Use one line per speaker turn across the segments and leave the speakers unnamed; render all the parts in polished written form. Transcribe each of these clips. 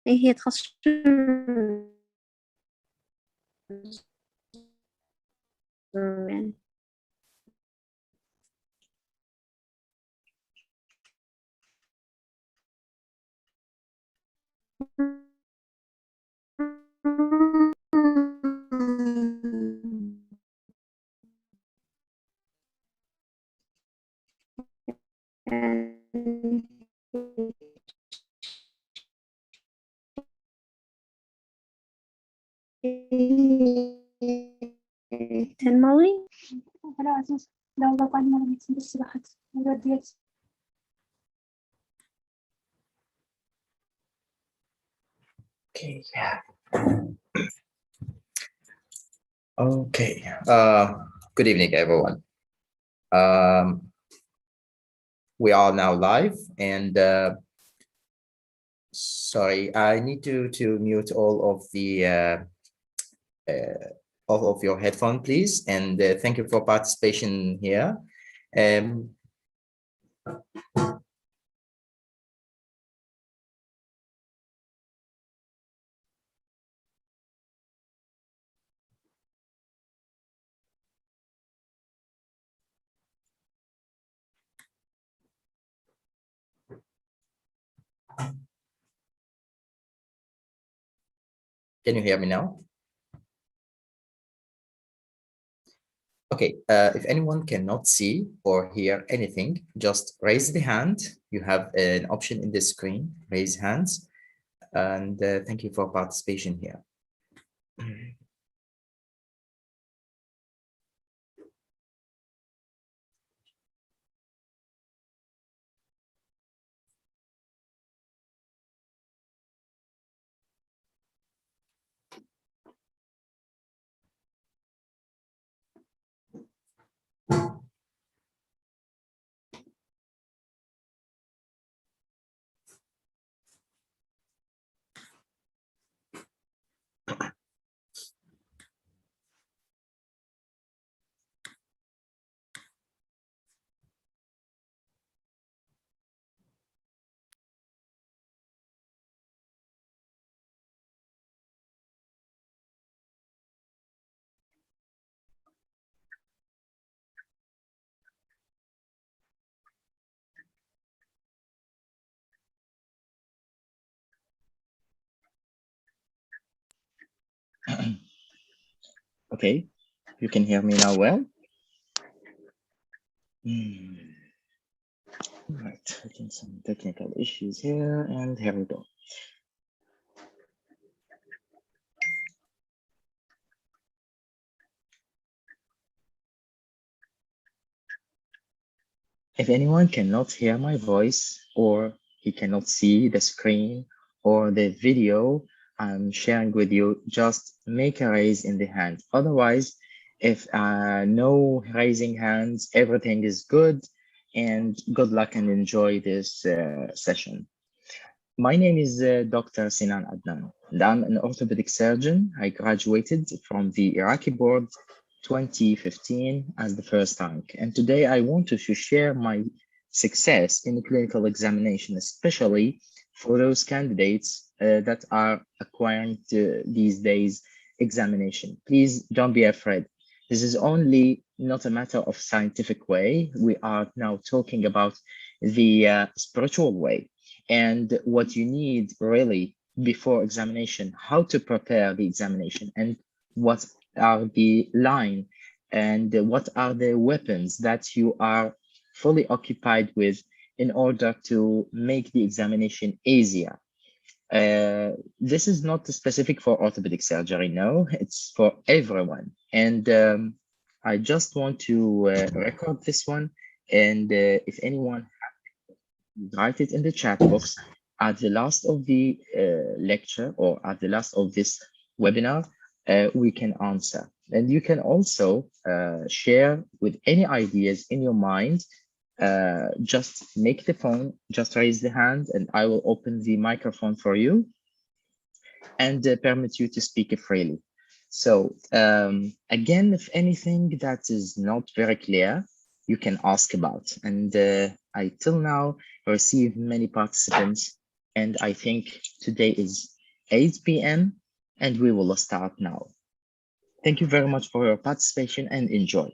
هي تخص يعني تنموي
عزيز لا والله بعد ما رميت بس راحت وديت
Okay, yeah. Okay. Good evening, everyone. We are now live, and sorry, I need to mute all of your headphone, please, and thank you for participation here. Can you hear me now? Okay, if anyone cannot see or hear anything, just raise the hand. You have an option in the screen, raise hands, and thank you for participation here. Okay, you can hear me now well? Right, having some technical issues here, and here we go. If anyone cannot hear my voice, or he cannot see the screen or the video I'm sharing with you, just make a raise in the hand. Otherwise, if no raising hands, everything is good, and good luck and enjoy this session. My name is Dr. Sinan Adnan, and I'm an orthopedic surgeon. I graduated from the Iraqi board 2015 as the first rank. And today I want to share my success in clinical examination, especially for those candidates that are acquiring these days examination. Please don't be afraid. This is only not a matter of scientific way. We are now talking about the spiritual way and what you need really before examination, how to prepare the examination, and what are the line and what are the weapons that you are fully occupied with in order to make the examination easier. This is not specific for orthopedic surgery, no, it's for everyone. And I just want to record this one. And if anyone write it in the chat box at the last of the lecture or at the last of this webinar, we can answer. And you can also share with any ideas in your mind just make the phone, just raise the hand, and I will open the microphone for you and permit you to speak freely. So again, if anything that is not very clear, you can ask about. And I till now received many participants, and I think today is 8 p.m. and we will start now. Thank you very much for your participation and enjoy.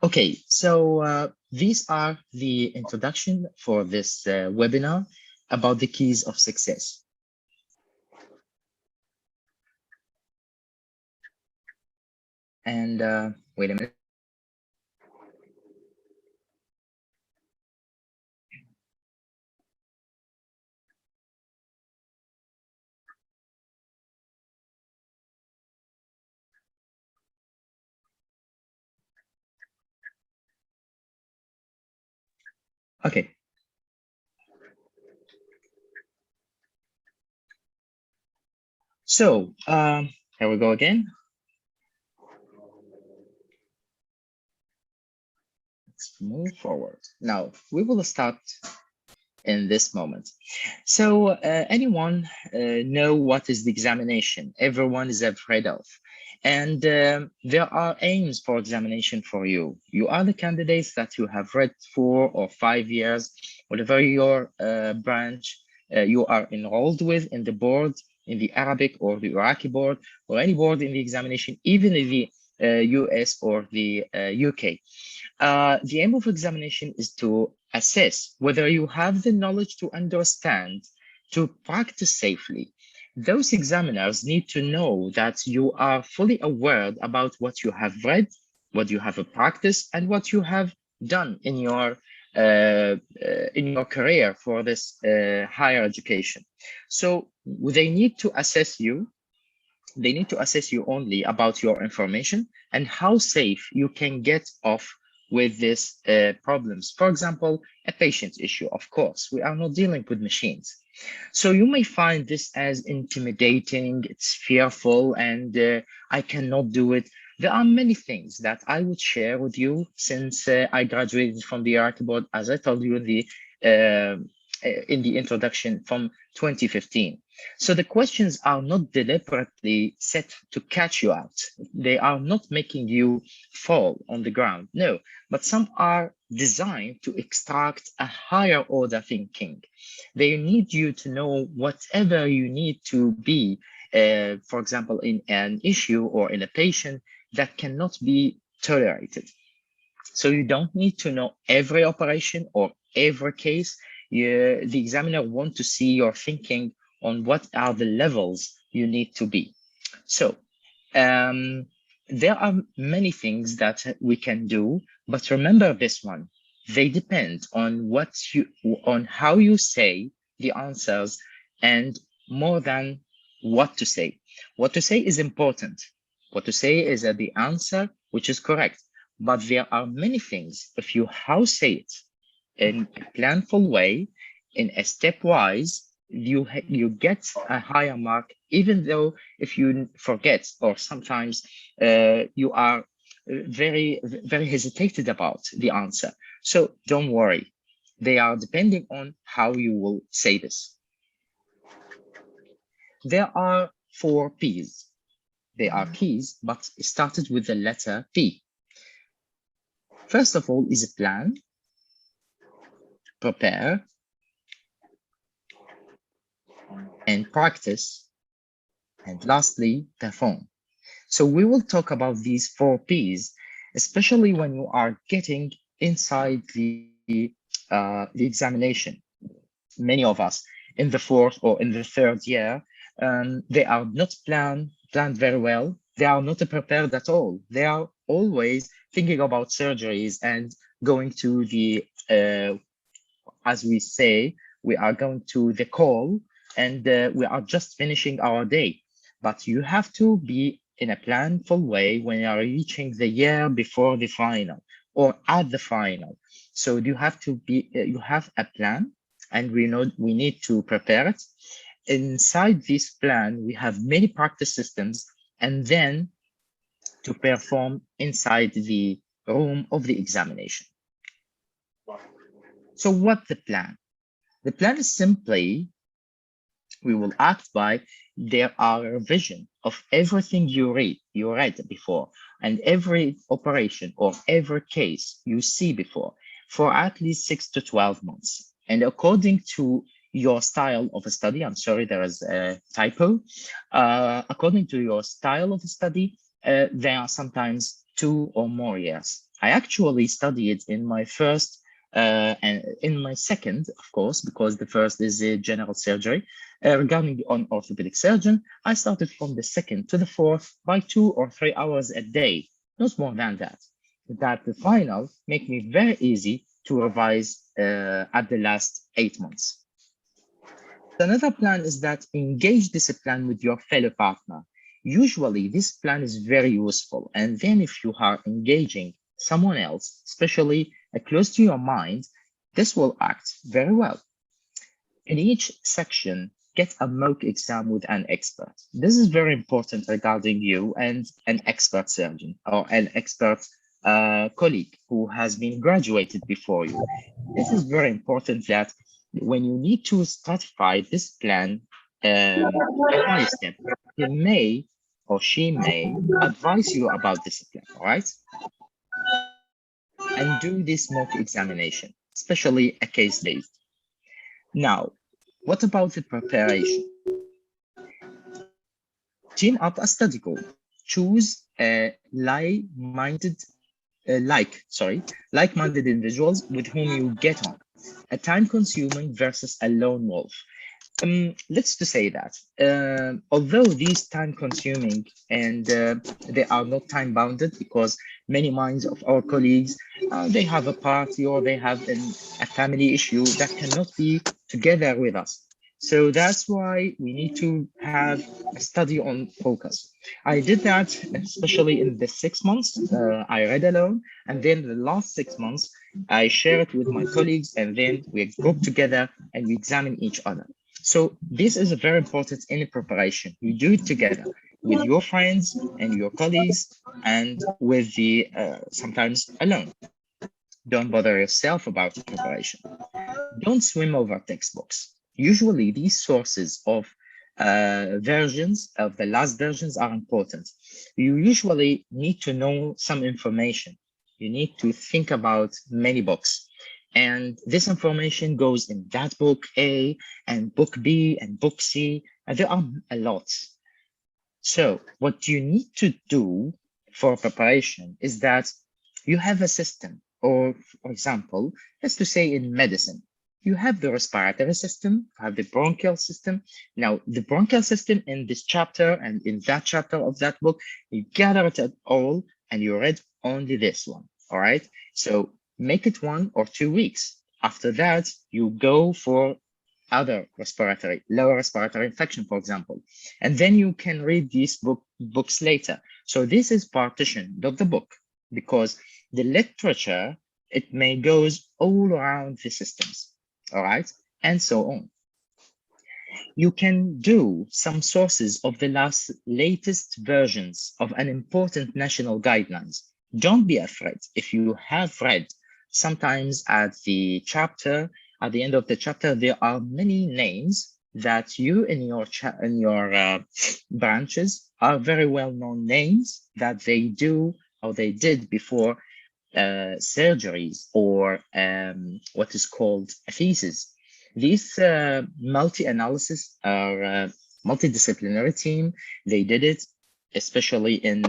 Okay, so these are the introduction for this webinar about the keys of success. And wait a minute. Okay. So here we go again. Let's move forward. Now we will start in this moment. So anyone know what is the examination? Everyone is afraid of. And there are aims for examination for you. You are the candidates that you have read 4 or 5 years, whatever your branch you are enrolled with in the board, in the Arabic or the Iraqi board, or any board in the examination, even in the US or the UK. The aim of examination is to assess whether you have the knowledge to understand, to practice safely. Those examiners need to know that you are fully aware about what you have read, what you have practiced, and what you have done in your career for this higher education. So they need to assess you. They need to assess you only about your information and how safe you can get off with these problems. For example, a patient issue, of course, we are not dealing with machines. So you may find this as intimidating, it's fearful, and I cannot do it. There are many things that I would share with you since I graduated from the Iraqi board, as I told you in the introduction from 2015. So the questions are not deliberately set to catch you out. They are not making you fall on the ground. No, but some are designed to extract a higher order thinking. They need you to know whatever you need to be, for example, in an issue or in a patient that cannot be tolerated. So you don't need to know every operation or every case. The examiner wants to see your thinking on what are the levels you need to be. So there are many things that we can do, but remember this one. They depend on on how you say the answers and more than what to say. What to say is important. What to say is the answer, which is correct. But there are many things. If you how say it in a planful way, in a stepwise, you get a higher mark, even though if you forget or sometimes you are very hesitated about the answer. So don't worry. They are depending on how you will say this. There are 4 P's. They are keys, but it started with the letter P. First of all is plan, prepare, and practice, and lastly, perform. So we will talk about these 4 P's, especially when you are getting inside the examination. Many of us in the 4th or in the 3rd year, they are not planned very well. They are not prepared at all. They are always thinking about surgeries and going to the, as we say, we are going to the call and we are just finishing our day. But you have to be in a planful way when you are reaching the year before the final or at the final. So you have to be, you have a plan, and we know we need to prepare it. Inside this plan, we have many practice systems, and then to perform inside the room of the examination. So what's the plan? The plan is simply, we will act by there are revision of everything you read before, and every operation or every case you see before for at least 6 to 12 months. And according to your style of a study, I'm sorry, there is a typo. According to your style of study, there are sometimes 2 or more years. I actually studied in my first and in my second, of course, because the first is a general surgery. Regarding on orthopedic surgeon, I started from the second to the fourth by 2 or 3 hours a day, not more than that. That the final make me very easy to revise at the last 8 months. Another plan is that engage this plan with your fellow partner. Usually this plan is very useful. And then if you are engaging someone else, especially close to your mind, this will act very well. In each section, get a mock exam with an expert. This is very important regarding you and an expert surgeon or an expert colleague who has been graduated before you. This is very important that when you need to stratify this plan step by step, he may or she may advise you about this plan, all right? And do this mock examination, especially a case-based. Now, what about the preparation? Team up a study group. Choose like-minded individuals with whom you get on. A time-consuming versus a lone wolf. Let's to say that although these time-consuming and they are not time-bounded, because many minds of our colleagues they have a party or they have a family issue that cannot be together with us. So that's why we need to have a study on focus. I did that, especially in the 6 months. I read alone, and then the last 6 months, I share it with my colleagues, and then we group together and we examine each other. So this is very important in the preparation. You do it together with your friends and your colleagues and with the sometimes alone. Don't bother yourself about the preparation. Don't swim over textbooks. Usually these sources of versions of the last versions are important. You usually need to know some information. You need to think about many books. And this information goes in that book A and book B and book C, and there are a lot. So what you need to do for preparation is that you have a system, or for example, let's to say in medicine, you have the respiratory system, you have the bronchial system. Now, the bronchial system in this chapter and in that chapter of that book, you gather it all and you read only this one, all right? So make it 1 or 2 weeks. After that, you go for other respiratory, lower respiratory infection, for example, and then you can read these books later. So this is partition of the book, because the literature, it may goes all around the systems, all right, and so on. You can do some sources of the latest versions of an important national guidelines. Don't be afraid if you have read. Sometimes at the end of the chapter, there are many names that you in your branches are very well-known names that they do or they did before surgeries or what is called a thesis. These multi-analysis are multidisciplinary team. They did it, especially in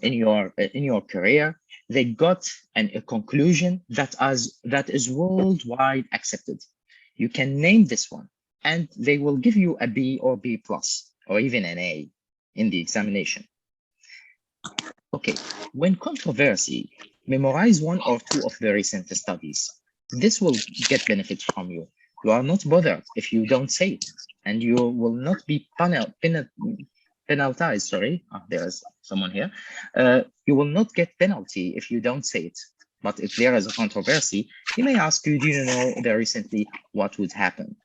your career. They got a conclusion that is worldwide accepted. You can name this one, and they will give you a B or B plus, or even an A in the examination. Okay, when controversy, memorize 1 or 2 of the recent studies. This will get benefit from you. You are not bothered if you don't say it, and you will not be penalized. Sorry, there is someone here. You will not get penalty if you don't say it. But if there is a controversy, he may ask you, do you know very recently what would happen?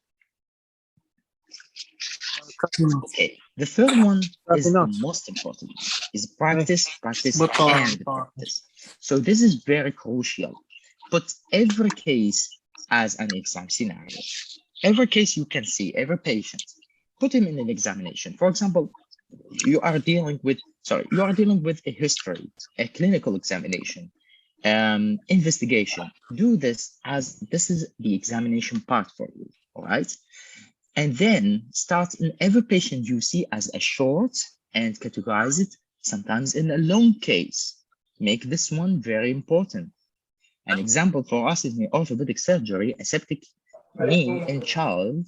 Okay, the third one is the most important. is practice, practice, and practice. So this is very crucial. Put every case as an exam scenario. Every case you can see, every patient, put him in an examination. For example, you are dealing with a history, a clinical examination, investigation. Do this as this is the examination part for you, all right? And then start in every patient you see as a short and categorize it sometimes in a long case. Make this one very important. An example for us is in orthopedic surgery, a septic knee in child.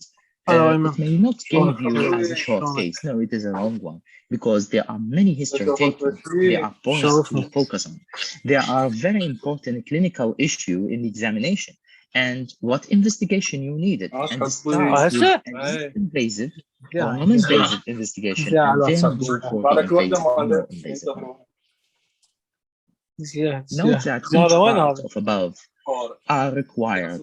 It may not give you as a short case. No, it is a long one because there are many history taken. There are points to focus on. There are very important clinical issue in the examination and what investigation you needed. And start with an invasive or non-invasive investigation and then go for the invasive or more invasive one. Note that each part of above are required.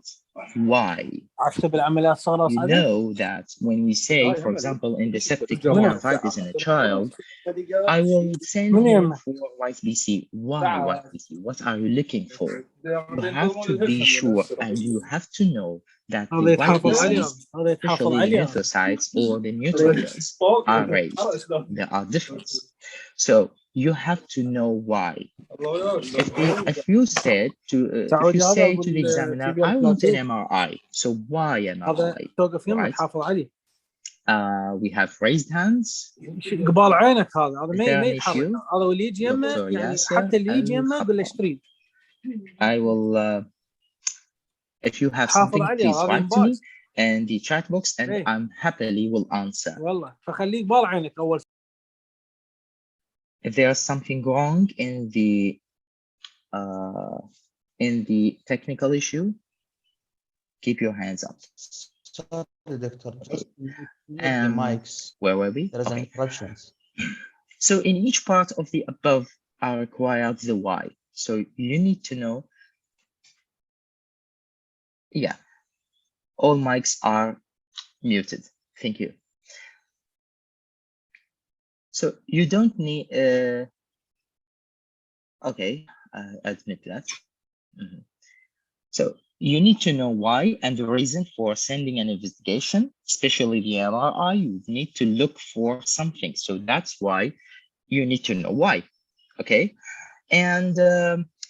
Why? You know that when we say, for example, in the septic neuritis in a child, I will send him for white BC. Why white BC? What are you looking for? You have to be sure and you have to know that the white BCs, especially the lymphocytes or the neutrophils, are raised. There are difference. So you have to know why. If you say to the examiner, I want an MRI. So why MRI? Right? We have raised hands.
قبال عينك هذا
Is there
ما
an
يتحرك
issue?
هذا واللي يجي يمه
Dr.
يعني
Yasser
حتى اللي يجي يمه قول له
Al-Khattab.
اشتري
I will if you have
حافظ
something
عليها
please
هذه
write to me
مبارس
in the chat box and
إيه.
I'm happily will answer.
والله فخليه قبال عينك اول
If there's something wrong in the technical issue, keep your hands up.
Sorry, Doctor. Just mute the
And
mics.
where were we?
There is an
Okay.
interruptions.
So in each part of the above are required the why. So you need to know. Yeah, all mics are muted. Thank you. So you don't need. Okay, I admit that. Mhm. So you need to know why and the reason for sending an investigation, especially the MRI. You need to look for something. So that's why you need to know why. Okay, and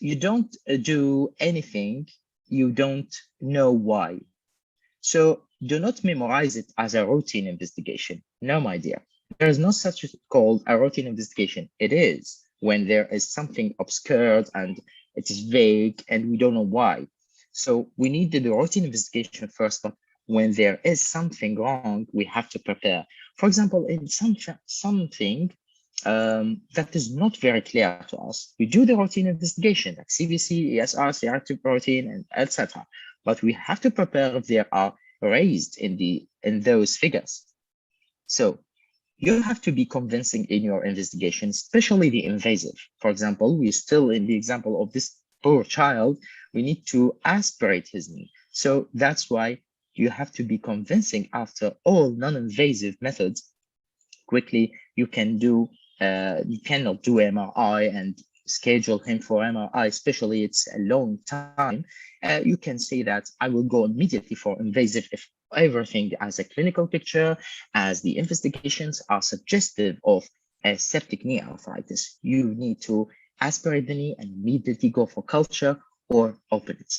you don't do anything you don't know why. So do not memorize it as a routine investigation. No, my dear. There is no such called a routine investigation. It is when there is something obscured and it is vague and we don't know why. So we need the routine investigation first, but when there is something wrong, we have to prepare. For example, in something that is not very clear to us, we do the routine investigation like CBC, ESR, C-reactive protein, and etc. But we have to prepare if they are raised in those figures. So you have to be convincing in your investigation, especially the invasive. For example, we're still in the example of this poor child. We need to aspirate his knee. So that's why you have to be convincing after all non-invasive methods. Quickly, you cannot do MRI and schedule him for MRI, especially it's a long time. You can say that I will go immediately for invasive if everything as a clinical picture, as the investigations are suggestive of a septic knee arthritis. You need to aspirate the knee and immediately go for culture or open it.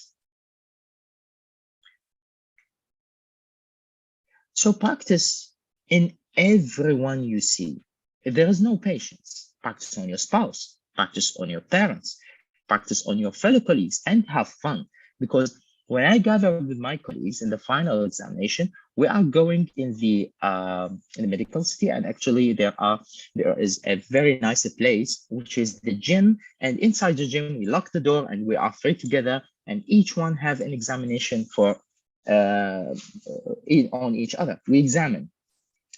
So practice in everyone you see. If there is no patience, practice on your spouse, practice on your parents, practice on your fellow colleagues, and have fun. Because when I gather with my colleagues in the final examination, we are going in the medical city, and actually there is a very nice place, which is the gym. And inside the gym, we lock the door and we are three together, and each one have an examination for on each other. We examine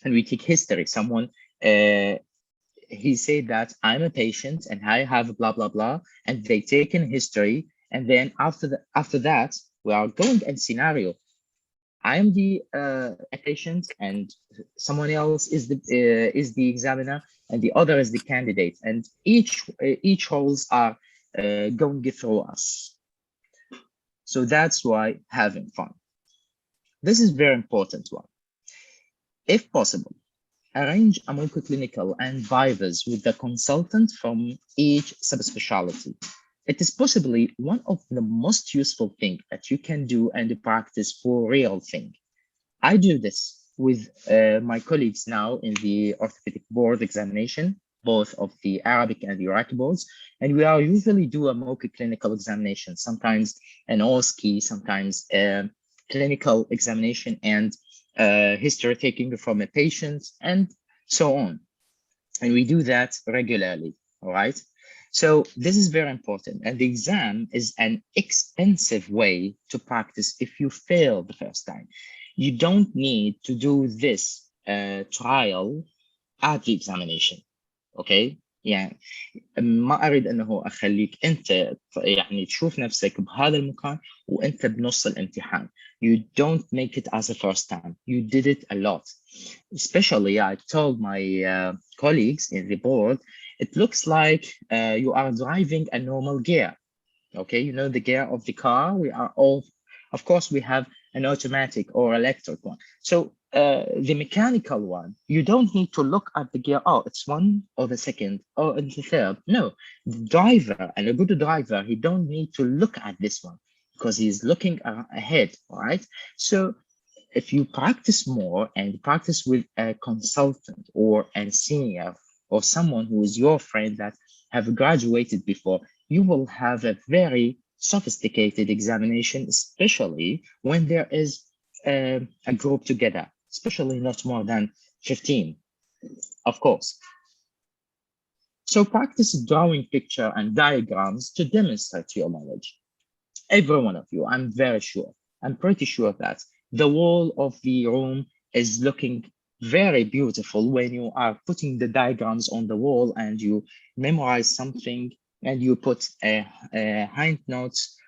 and we take history. Someone he said that I'm a patient and I have blah blah blah, and they take in history, and then after that we are going in scenario. I am the patient and someone else is the examiner, and the other is the candidate, and each roles are going through us. So that's why having fun. This is very important one. If possible, arrange a mock clinical and vivas with the consultant from each subspecialty. It is possibly one of the most useful things that you can do and practice for real thing. I do this with my colleagues now in the orthopedic board examination, both of the Arabic and the Iraqi boards, and we are usually do a mock clinical examination, sometimes an OSCE, sometimes a clinical examination and history taking from a patient and so on. And we do that regularly, all right? So this is very important. And the exam is an expensive way to practice if you fail the first time. You don't need to do this trial at the examination, okay? يعني ما أريد أنه أخليك أنت يعني تشوف نفسك بهذا المكان وأنت بنص الامتحان. You don't make it as a first time. You did it a lot. Especially, I told my colleagues in the board, it looks like you are driving a normal gear. Okay, you know the gear of the car. We are all, of course, we have an automatic or electric one. So the mechanical one, you don't need to look at the gear. Oh, it's one or the second or the third. No, the driver and a good driver, he don't need to look at this one because he's looking ahead, right? So if you practice more and practice with a consultant or a senior or someone who is your friend that have graduated before, you will have a very sophisticated examination, especially when there is a group together, especially not more than 15, of course. So practice drawing picture and diagrams to demonstrate your knowledge. Every one of you, I'm very sure, I'm pretty sure that the wall of the room is looking very beautiful when you are putting the diagrams on the wall and you memorize something and you put a hind notes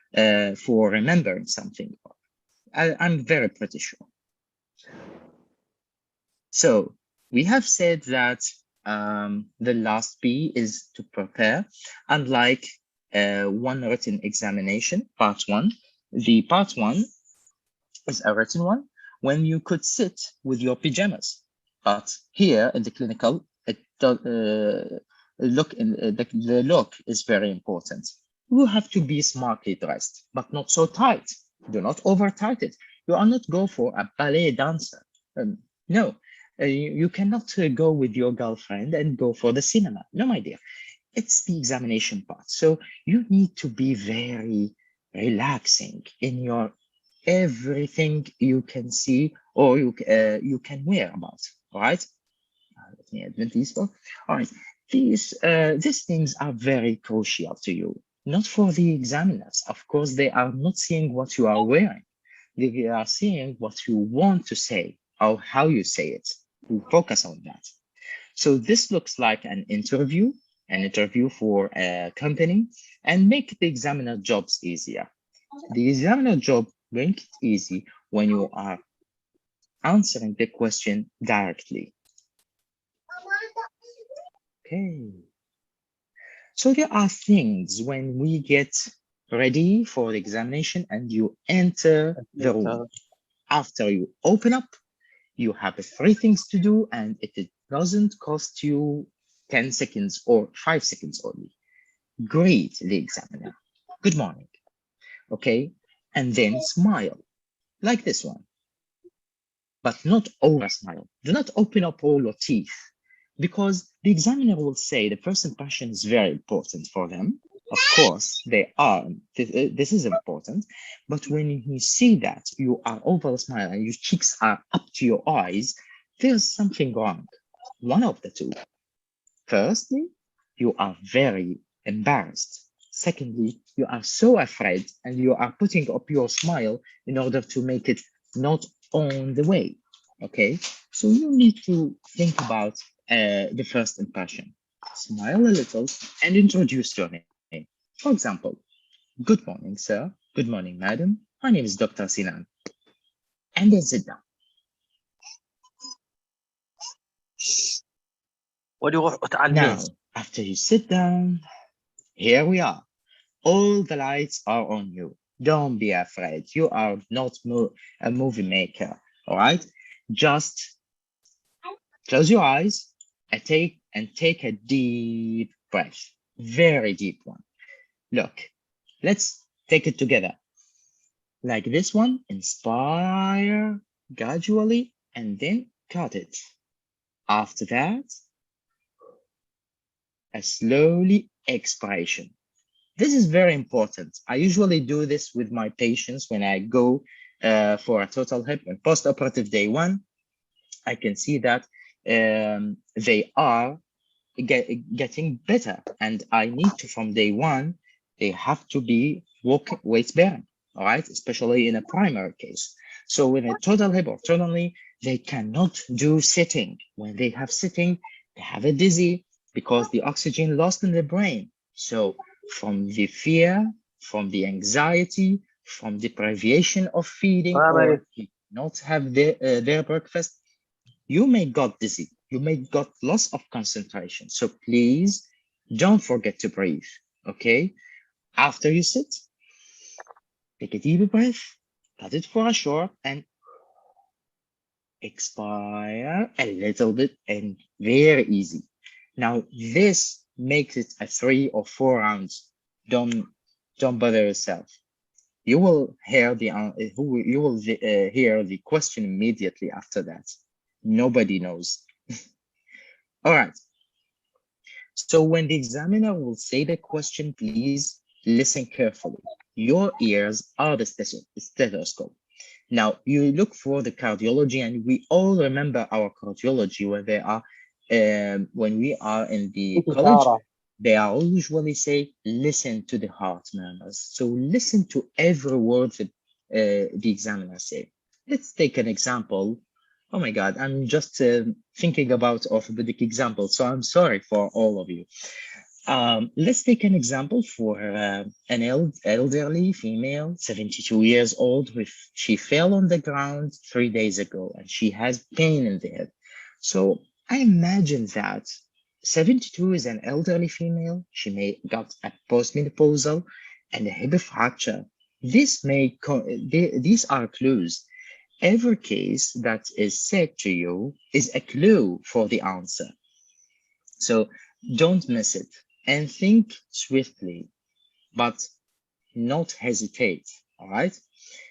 for remembering something. I'm very pretty sure. So we have said that the last P is to prepare. Unlike one written examination, part one, the part one is a written one when you could sit with your pajamas. But here in the clinical, it the look is very important. You have to be smartly dressed, but not so tight. Do not over tight it. You are not go for a ballet dancer. No, you cannot go with your girlfriend and go for the cinema. No, my dear. It's the examination part. So you need to be very relaxing in your everything you can see or you can wear about. All right. Let me admit these. All right. These things are very crucial to you, not for the examiners. Of course, they are not seeing what you are wearing. They are seeing what you want to say or how you say it. We focus on that. So this looks like an interview for a company and make the examiner jobs easier. The examiner job make it easy when you are answering the question directly. Okay. So there are things when we get ready for the examination and you enter the room. After you open up, you have 3 things to do and it doesn't cost you 10 seconds or 5 seconds only. Greet the examiner. Good morning. Okay. And then smile like this one. But not over smile. Do not open up all your teeth because the examiner will say the first impression is very important for them. Of course, they are. This is important. But when you see that you are over smile and your cheeks are up to your eyes, there's something wrong. One of the two. Firstly, you are very embarrassed. Secondly, you are so afraid and you are putting up your smile in order to make it not on the way. Okay, so you need to think about the first impression. Smile a little and introduce your name. For example, good morning, sir. Good morning, madam. My name is Dr. Sinan. And then sit down.
ويروح على
Now,
الميز.
after you sit down, here we are. All the lights are on you. Don't be afraid. You are not a movie maker, all right? Just close your eyes and take a deep breath, very deep one. Look, let's take it together. Like this one, inspire gradually and then cut it. After that, a slowly expiration. This is very important. I usually do this with my patients when I go for a total hip and post-operative day 1. I can see that they are getting better, and I need to, from day 1, they have to be weight bearing, all right, especially in a primary case. So with a total hip or total knee, they cannot do sitting. When they have sitting, they have a dizzy because the oxygen lost in the brain. So from the fear, from the anxiety, from deprivation of feeding, or not have their breakfast, you may got dizzy, you may got loss of concentration. So please don't forget to breathe, okay? After you sit, take a deep breath, cut it for a short, and expire a little bit, and very easy. Now this makes it a 3 or 4 rounds. Don't bother yourself. You will hear hear the question immediately after that. Nobody knows. All right. So when the examiner will say the question, please listen carefully. Your ears are the stethoscope. Now you look for the cardiology, and we all remember our cardiology where they are when we are in the college. They are usually say, listen to the heart murmurs. So listen to every word that the examiner say. Let's take an example. Oh my God, I'm just thinking about orthopedic examples, so I'm sorry for all of you. Let's take an example for an elderly female, 72 years old. She fell on the ground 3 days ago and she has pain in the head. So I imagine that 72 is an elderly female. She may got a postmenopausal and a hip fracture. These are clues. Every case that is said to you is a clue for the answer. So don't miss it and think swiftly, but not hesitate. All right.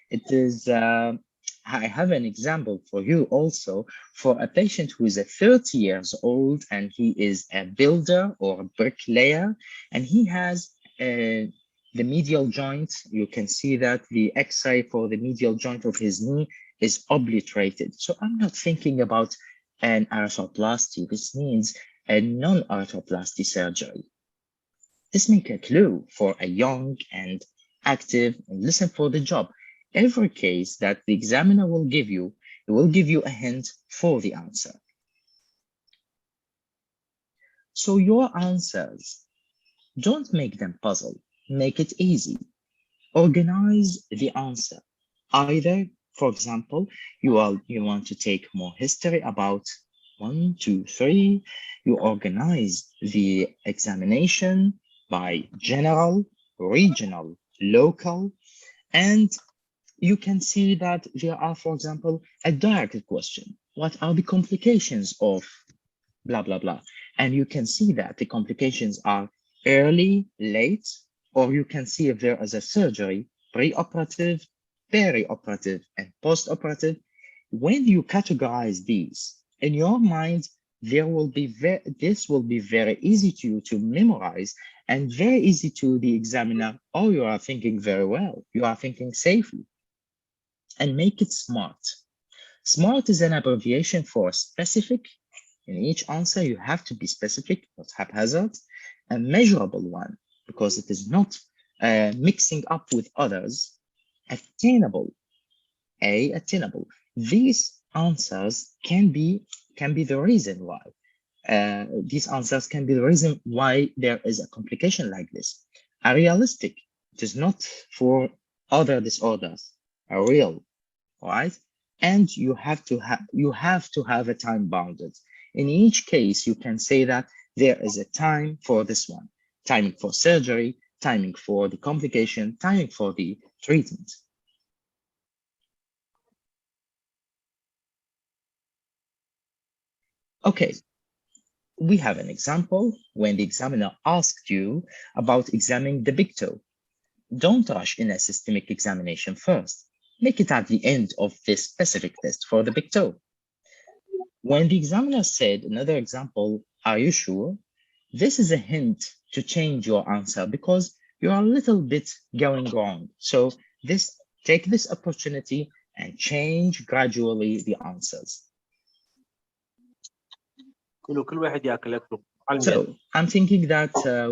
It is, I have an example for you also for a patient who is 30 years old and he is a builder or a bricklayer, and he has the medial joint. You can see that the X-ray for the medial joint of his knee is obliterated. So I'm not thinking about an arthroplasty. This means a non-arthroplasty surgery. This makes a clue for a young and active and listen for the job. Every case that the examiner will give you, it will give you a hint for the answer. So your answers, don't make them puzzle, make it easy. Organize the answer. Either, for example, you want to take more history about 1, 2, 3. You organize the examination by general, regional, local, and you can see that there are, for example, a direct question. What are the complications of blah, blah, blah? And you can see that the complications are early, late, or you can see if there is a surgery, pre-operative, peri-operative, and post-operative. When you categorize these in your mind, this will be very easy to you to memorize and very easy to the examiner. Oh, you are thinking very well. You are thinking safely. And make it SMART. SMART is an abbreviation for specific. In each answer, you have to be specific, not haphazard, a measurable one, because it is not mixing up with others. Attainable, attainable. These answers can be the reason why. These answers can be the reason why there is a complication like this. A realistic, it is not for other disorders, a real, all right? And you have to have a time bounded. In each case, you can say that there is a time for this one, timing for surgery, timing for the complication, timing for the treatment. Okay, we have an example when the examiner asked you about examining the big toe. Don't rush in a systemic examination first. Make it at the end of this specific test for the big toe. When the examiner said another example, are you sure? This is a hint to change your answer because you are a little bit going wrong. So take this opportunity and change gradually the answers.
كل واحد ياكل اكله.
So I'm thinking that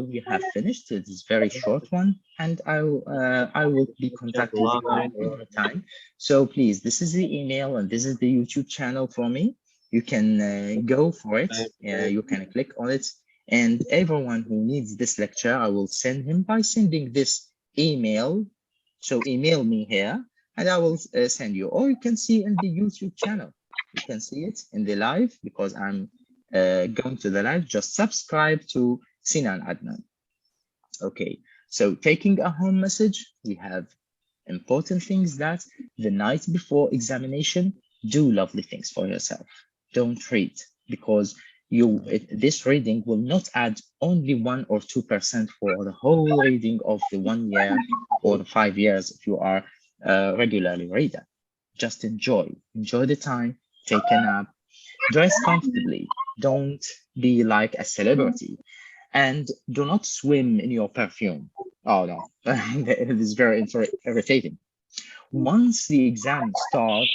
we have finished this very short one, and I will be contacting you over time. So please, this is the email and this is the YouTube channel for me. You can go for it. You can click on it, and everyone who needs this lecture, I will send him by sending this email. So email me here, and I will send you. Or you can see in the YouTube channel. You can see it in the live because I'm going to the live. Just subscribe to Sinan Adnan. Okay, so taking a home message, we have important things that the night before examination, do lovely things for yourself. Don't read because this reading will not add only 1 or 2% for the whole reading of the 1 year or the 5 years if you are a regularly reader. Just enjoy the time, take a nap, dress comfortably. Don't be like a celebrity, and do not swim in your perfume. Oh no, it is very irritating. Once the exam starts,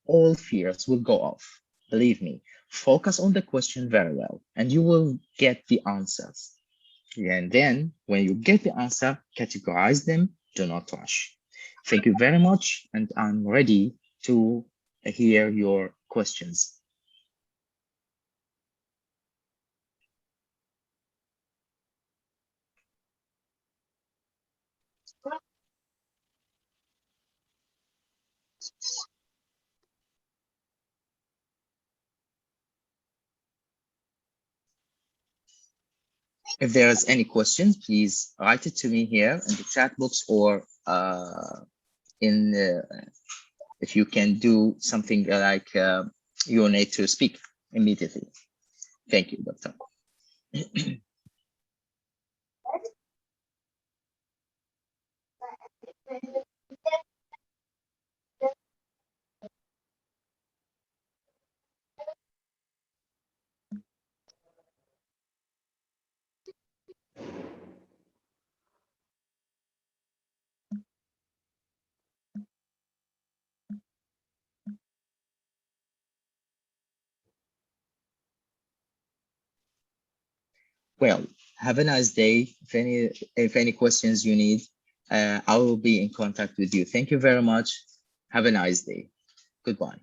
all fears will go off. Believe me, focus on the question very well, and you will get the answers. And then when you get the answer, categorize them, do not rush. Thank you very much, and I'm ready to hear your questions. If there's any questions, please write it to me here in the chat box or if you can do something like you need to speak immediately. Thank you, Doctor. Well, have a nice day. If any questions you need, I will be in contact with you. Thank you very much. Have a nice day. Goodbye.